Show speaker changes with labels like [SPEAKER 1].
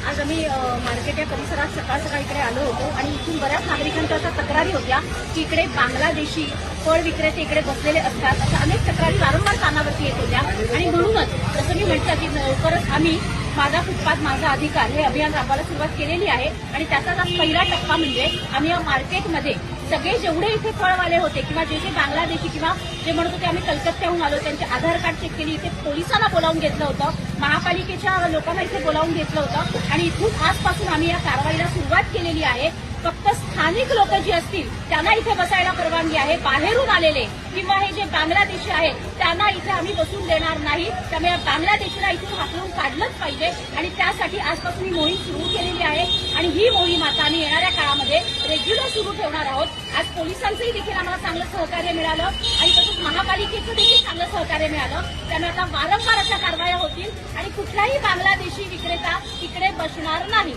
[SPEAKER 1] आज आम्ही मार्केट या परिसरात सकाळ सकाळ इकडे आलो होतो आणि इथून बऱ्याच नागरिकांच्या अशा तक्रारी होत्या की इकडे बांगलादेशी फळ विक्रेते इकडे बसलेले असतात, अशा अनेक तक्रारी वारंवार कानावरती येत होत्या. आणि म्हणूनच जसं मी म्हटलं की लवकरच आम्ही माझा फुटपाथ माझा अधिकार हे अभियान राबवायला सुरुवात केलेली आहे. आणि त्याचाच आज पहिला टप्पा म्हणजे आम्ही या मार्केटमध्ये सगळे जेवढे इथे फळवाले होते किंवा जे बांगलादेशी किंवा जे म्हणत होते आम्ही कलकत्त्याहून आलो त्यांचे आधार कार्ड चेक केली, इथे पोलिसांना बोलावून घेतलं होतं, महापालिकेच्या लोकांना इथे बोलावून घेतलं होतं. आणि इथून आजपासून आम्ही या कारवाईला सुरुवात केलेली आहे. फक्त स्थानिक लोक जी असतील त्यांना इथे बसायला परवानगी आहे. बाहेरून आलेले किंवा हे जे बांगलादेशी आहेत त्यांना इथे आम्ही बसून देणार नाही. त्यामुळे या बांगलादेशीला इथून हाकलून काढलंच पाहिजे आणि त्यासाठी आजपासून ही मोहीम सुरू केलेली आहे. आणि ही मोहीम आता आम्ही येणाऱ्या काळामध्ये रेग्युलर सुरू ठेवणार आहोत. आज पोलिसांचंही देखील आम्हाला चांगलं सहकार्य मिळालं आणि तसंच महापालिकेचं देखील चांगलं सहकार्य मिळालं. त्यामुळे आता वारंवार अशा कारवाया होतील आणि कुठलाही बांगलादेशी विक्रेता इकडे बसणार नाही.